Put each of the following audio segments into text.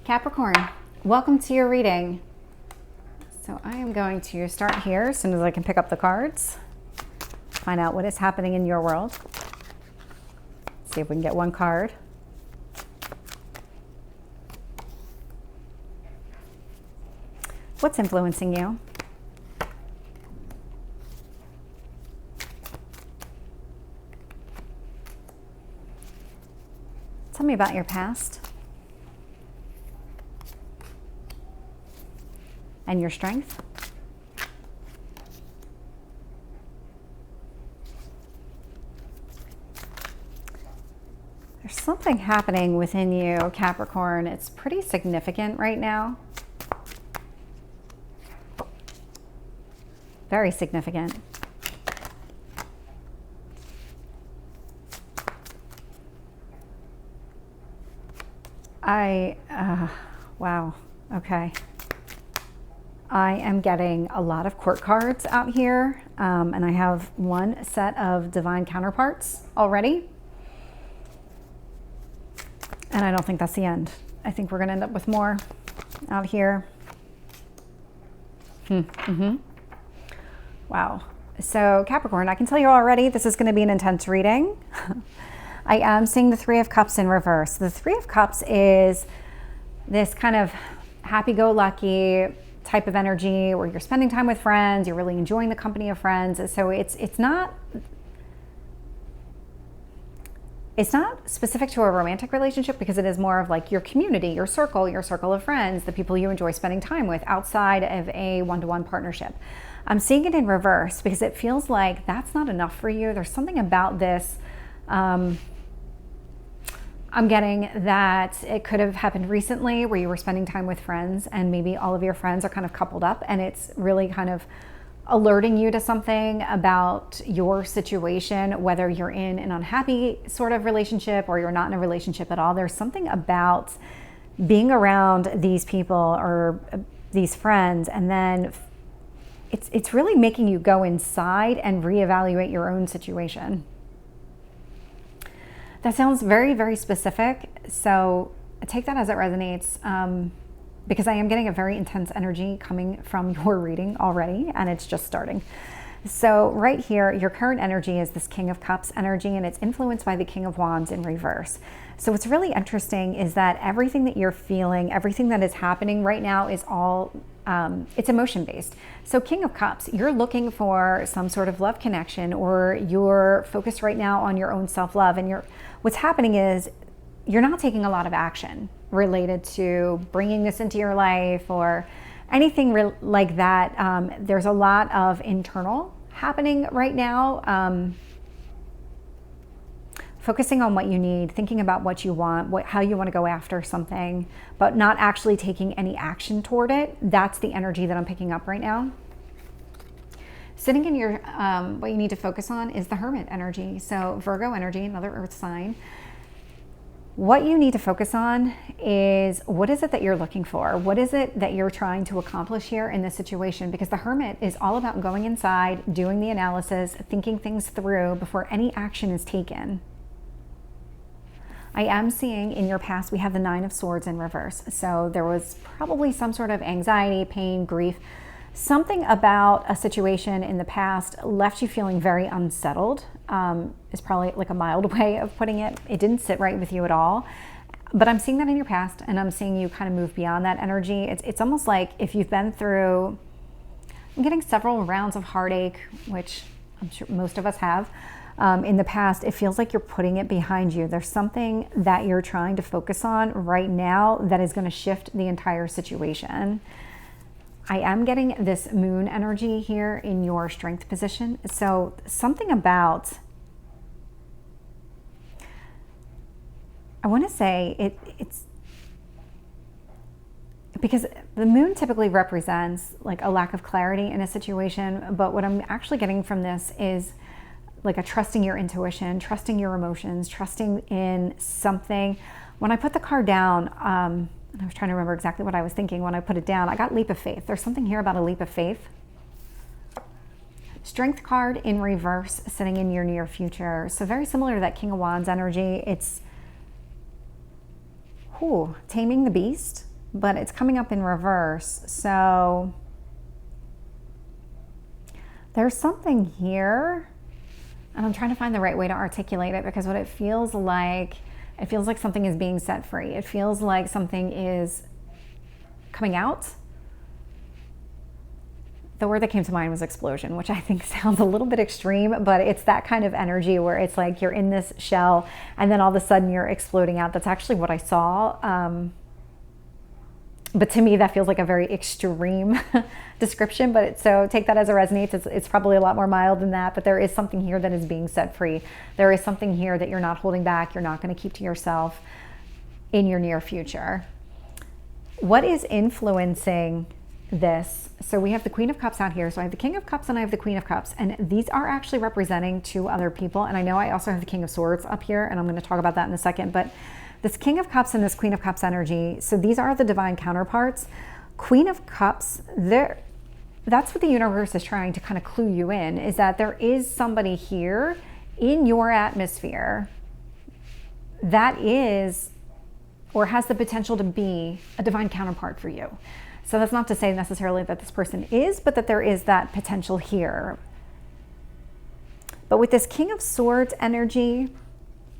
Capricorn, welcome to your reading. So I am going to start here as soon as I can pick up the cards, find out what is happening in your world. See if we can get one card. What's influencing you? Tell me about your past and your strength. There's something happening within you, Capricorn. It's pretty significant right now. Very significant. Wow, okay. I am getting a lot of court cards out here, and I have one set of divine counterparts already. And I don't think that's the end. I think we're gonna end up with more out here. Wow. So Capricorn, I can tell you already, this is gonna be an intense reading. I am seeing the Three of Cups in reverse. The Three of Cups is this kind of happy-go-lucky type of energy where you're spending time with friends, you're really enjoying the company of friends. So it's not specific to a romantic relationship, because it is more of like your community, your circle of friends, the people you enjoy spending time with outside of a one-to-one partnership. I'm seeing it in reverse because it feels like that's not enough for you. There's something about this. I'm getting that it could have happened recently where you were spending time with friends and maybe all of your friends are kind of coupled up, and it's really kind of alerting you to something about your situation, whether you're in an unhappy sort of relationship or you're not in a relationship at all. There's something about being around these people or these friends, and then it's really making you go inside and reevaluate your own situation. That sounds very, very specific, so take that as it resonates, because I am getting a very intense energy coming from your reading already, and it's just starting. So right here, your current energy is this King of Cups energy, and it's influenced by the King of Wands in reverse. So what's really interesting is that everything that you're feeling, everything that is happening right now is all, it's emotion-based. So King of Cups, you're looking for some sort of love connection, or you're focused right now on your own self-love, and what's happening is you're not taking a lot of action related to bringing this into your life or anything like that. There's a lot of internal happening right now. Focusing on what you need, thinking about what you want, how you want to go after something, but not actually taking any action toward it. That's the energy that I'm picking up right now. Sitting in your, what you need to focus on is the Hermit energy. So Virgo energy, another earth sign. What you need to focus on is, what is it that you're looking for? What is it that you're trying to accomplish here in this situation? Because the Hermit is all about going inside, doing the analysis, thinking things through before any action is taken. I am seeing in your past, we have the Nine of Swords in reverse. So there was probably some sort of anxiety, pain, grief. Something about a situation in the past left you feeling very unsettled, is probably like a mild way of putting it. It didn't sit right with you at all. But I'm seeing that in your past, and I'm seeing you kind of move beyond that energy. It's almost like if you've been through, I'm getting several rounds of heartache, which I'm sure most of us have. In the past, it feels like you're putting it behind you. There's something that you're trying to focus on right now that is going to shift the entire situation. I am getting this moon energy here in your strength position. So something about, I want to say it's because the moon typically represents like a lack of clarity in a situation. But what I'm actually getting from this is like a trusting your intuition, trusting your emotions, trusting in something. When I put the card down, and I was trying to remember exactly what I was thinking when I put it down, I got leap of faith. There's something here about a leap of faith. Strength card in reverse, sitting in your near future. So very similar to that King of Wands energy. It's taming the beast. but it's coming up in reverse. So there's something here, and I'm trying to find the right way to articulate it, because what it feels like something is being set free. It feels like something is coming out. The word that came to mind was explosion, which I think sounds a little bit extreme, but it's that kind of energy where it's like you're in this shell and then all of a sudden you're exploding out. That's actually what I saw. But to me, that feels like a very extreme description, so take that as it resonates. It's probably a lot more mild than that, but there is something here that is being set free. There is something here that you're not holding back. You're not going to keep to yourself in your near future. What is influencing this? So we have the Queen of Cups out here. So I have the King of Cups and I have the Queen of Cups, and these are actually representing two other people. And I know I also have the King of Swords up here, and I'm going to talk about that in a second, but this King of Cups and this Queen of Cups energy, so these are the divine counterparts. Queen of Cups, that's what the universe is trying to kind of clue you in, is that there is somebody here in your atmosphere that is, or has the potential to be, a divine counterpart for you. So that's not to say necessarily that this person is, but that there is that potential here. But with this King of Swords energy,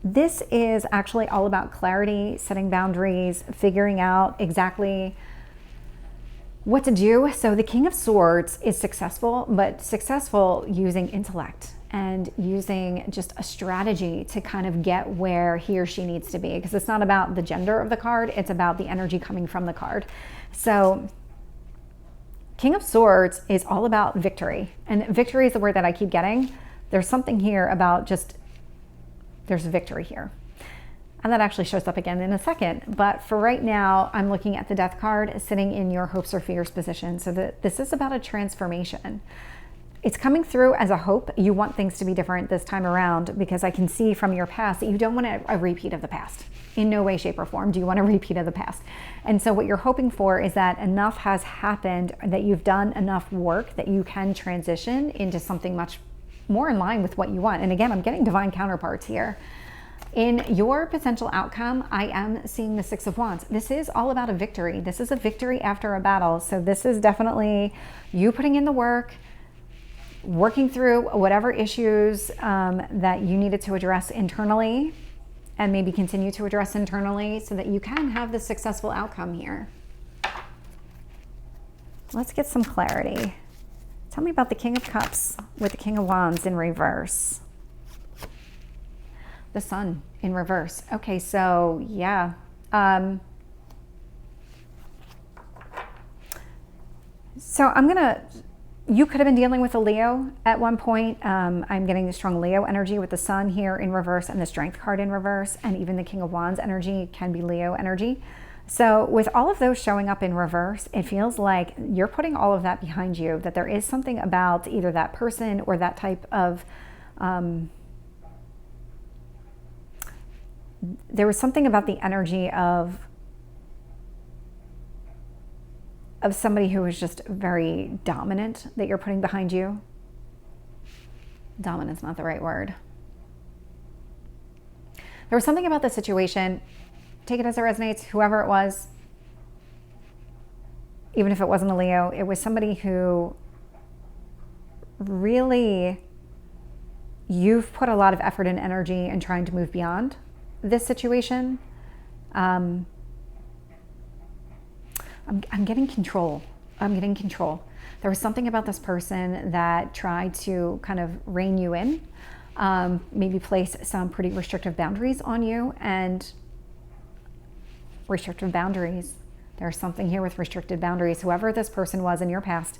this is actually all about clarity, setting boundaries, figuring out exactly what to do. So the King of Swords is successful, but successful using intellect and using just a strategy to kind of get where he or she needs to be, because it's not about the gender of the card, it's about the energy coming from the card. So King of Swords is all about victory, and victory is the word that I keep getting. There's something here about just, there's a victory here. And that actually shows up again in a second. But for right now, I'm looking at the Death card sitting in your hopes or fears position. So this is about a transformation. It's coming through as a hope. You want things to be different this time around, because I can see from your past that you don't want a repeat of the past. In no way, shape, or form do you want a repeat of the past. And so what you're hoping for is that enough has happened, that you've done enough work that you can transition into something much more in line with what you want. And again, I'm getting divine counterparts here. In your potential outcome, I am seeing the Six of Wands. This is all about a victory. This is a victory after a battle. So this is definitely you putting in the work, working through whatever issues that you needed to address internally, and maybe continue to address internally, so that you can have the successful outcome here. Let's get some clarity. Tell me about the King of Cups with the King of Wands in reverse. The Sun in reverse. Okay, so yeah. So you could have been dealing with a Leo at one point. I'm getting the strong Leo energy with the Sun here in reverse and the Strength card in reverse, and even the King of Wands energy can be Leo energy. So with all of those showing up in reverse, it feels like you're putting all of that behind you, that there is something about either that person or that type of, there was something about the energy of somebody who was just very dominant that you're putting behind you. Dominant's not the right word. There was something about the situation, take it as it resonates, whoever it was, even if it wasn't a Leo, it was somebody who really, you've put a lot of effort and energy in trying to move beyond this situation. I'm getting control. I'm getting control. There was something about this person that tried to kind of rein you in, maybe place some pretty restrictive boundaries on you. And restrictive boundaries, there's something here with restricted boundaries. Whoever this person was in your past,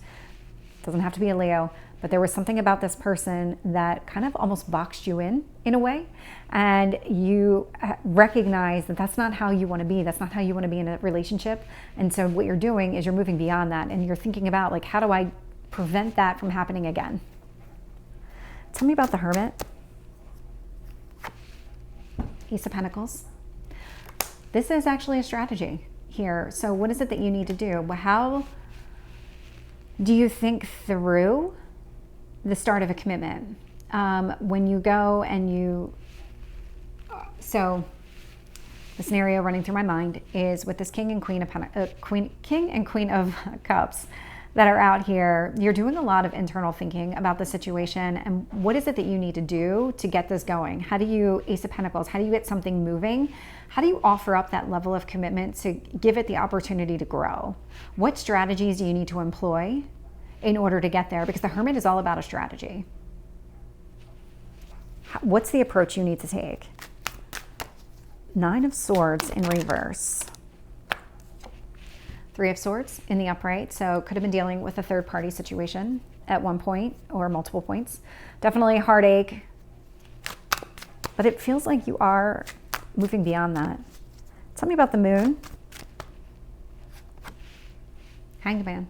doesn't have to be a Leo, but there was something about this person that kind of almost boxed you in a way, and you recognize that that's not how you want to be. That's not how you want to be in a relationship. And so what you're doing is you're moving beyond that, and you're thinking about, like, how do I prevent that from happening again? Tell me about the Hermit. Ace of Pentacles. This is actually a strategy here. So what is it that you need to do? How do you think through the start of a commitment? When you go and so The scenario running through my mind is with this King and Queen of King and Queen of Cups that are out here. You're doing a lot of internal thinking about the situation and what is it that you need to do to get this going? How do you, Ace of Pentacles, how do you get something moving? How do you offer up that level of commitment to give it the opportunity to grow? What strategies do you need to employ in order to get there? Because the Hermit is all about a strategy. What's the approach you need to take? Nine of Swords in reverse. Three of Swords in the upright. So could have been dealing with a third party situation at one point or multiple points. Definitely a heartache. But it feels like you are moving beyond that. Tell me about the Moon. Hanged Man.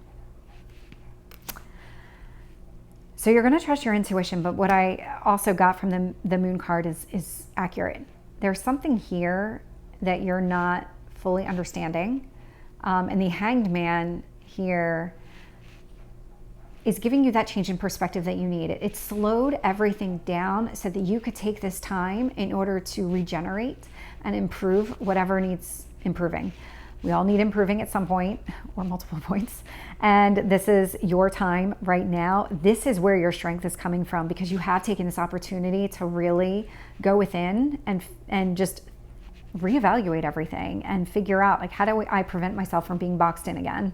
So you're going to trust your intuition, but what I also got from the Moon card is accurate. There's something here that you're not fully understanding. And the Hanged Man here is giving you that change in perspective that you need. It slowed everything down so that you could take this time in order to regenerate and improve whatever needs improving. We all need improving at some point or multiple points. And this is your time right now. This is where your strength is coming from because you have taken this opportunity to really go within and just reevaluate everything and figure out, like, how do I prevent myself from being boxed in again?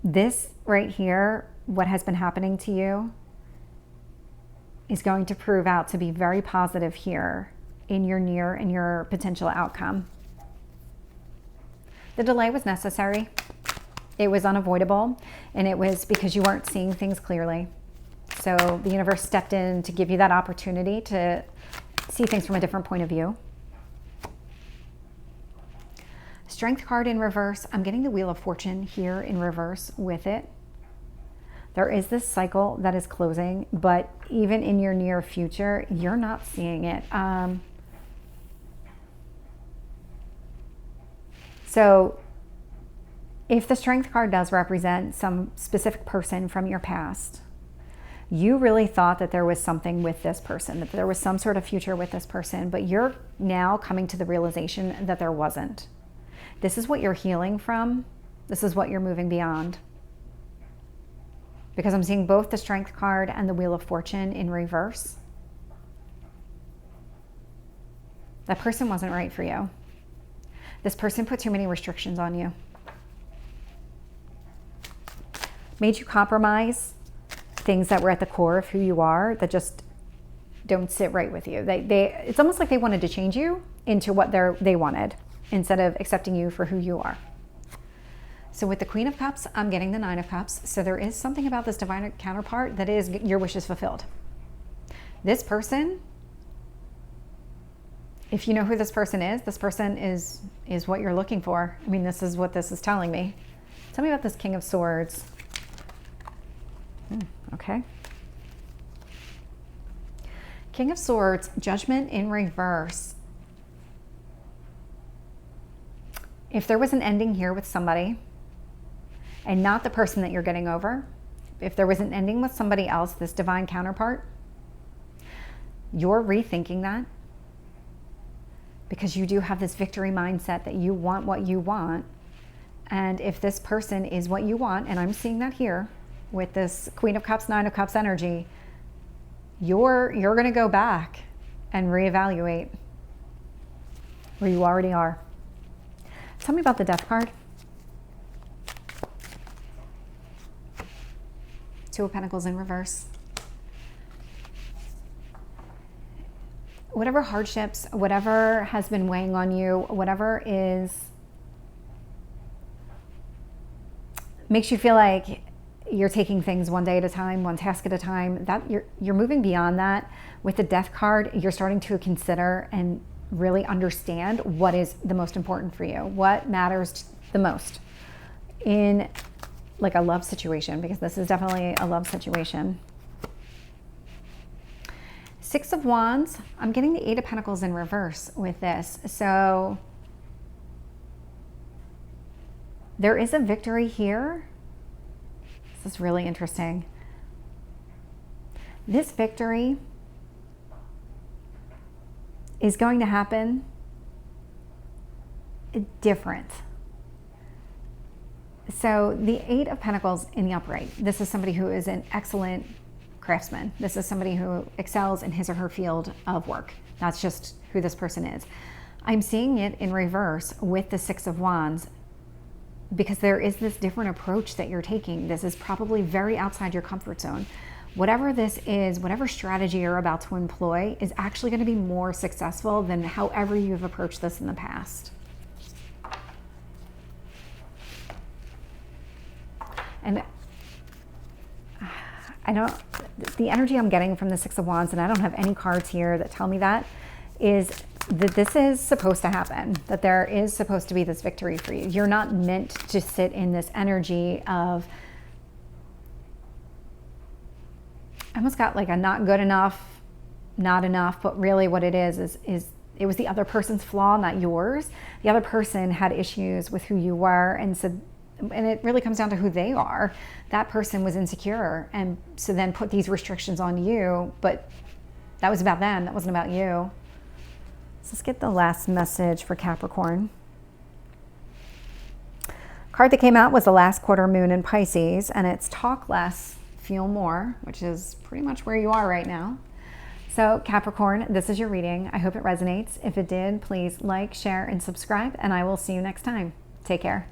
This right here, what has been happening to you, is going to prove out to be very positive here in your near and your potential outcome. The delay was necessary. It was unavoidable, and it was because you weren't seeing things clearly. So the universe stepped in to give you that opportunity to see things from a different point of view. Strength card in reverse. I'm getting the Wheel of Fortune here in reverse with it. There is this cycle that is closing, but even in your near future, you're not seeing it. So if the Strength card does represent some specific person from your past, you really thought that there was something with this person, that there was some sort of future with this person, but you're now coming to the realization that there wasn't. This is what you're healing from. This is what you're moving beyond. Because I'm seeing both the Strength card and the Wheel of Fortune in reverse. That person wasn't right for you. This person put too many restrictions on you. Made you compromise things that were at the core of who you are that just don't sit right with you. It's almost like they wanted to change you into what they wanted instead of accepting you for who you are. So with the Queen of Cups, I'm getting the Nine of Cups. So there is something about this divine counterpart that is your wishes fulfilled. This person, if you know who this person is what you're looking for. I mean, this is what this is telling me. Tell me about this King of Swords. Okay. King of Swords, Judgment in reverse. If there was an ending here with somebody, and not the person that you're getting over, if there was an ending with somebody else, this divine counterpart, you're rethinking that because you do have this victory mindset that you want what you want. And if this person is what you want, and I'm seeing that here with this Queen of Cups, Nine of Cups energy, you're going to go back and reevaluate where you already are. Tell me about the Death card. Two of Pentacles in reverse. Whatever hardships, whatever has been weighing on you, whatever makes you feel like you're taking things one day at a time, one task at a time, that you're moving beyond that. With the Death card, you're starting to consider and really understand what is the most important for you, what matters the most in like a love situation, because this is definitely a love situation. Six of Wands, I'm getting the Eight of Pentacles in reverse with this. So there is a victory here. This is really interesting. This victory is going to happen different. So the Eight of Pentacles in the upright, this is somebody who is an excellent craftsman. This is somebody who excels in his or her field of work. That's just who this person is. I'm seeing it in reverse with the Six of Wands, because there is this different approach that you're taking. This is probably very outside your comfort zone. Whatever this is, whatever strategy you're about to employ is actually going to be more successful than however you've approached this in the past. And I don't, the energy I'm getting from the Six of Wands, and I don't have any cards here that tell me that, is that this is supposed to happen, that there is supposed to be this victory for you. You're not meant to sit in this energy of, I almost got like a not good enough, not enough, but really what it is it was the other person's flaw, not yours. The other person had issues with who you were, and it really comes down to who they are. That person was insecure, and so then put these restrictions on you, but that was about them, that wasn't about you. So let's get the last message for Capricorn. Card that came out was the last quarter moon in Pisces, and it's talk less, feel more, which is pretty much where you are right now. So Capricorn, this is your reading. I hope it resonates. If it did, please like, share, and subscribe, and I will see you next time. Take care.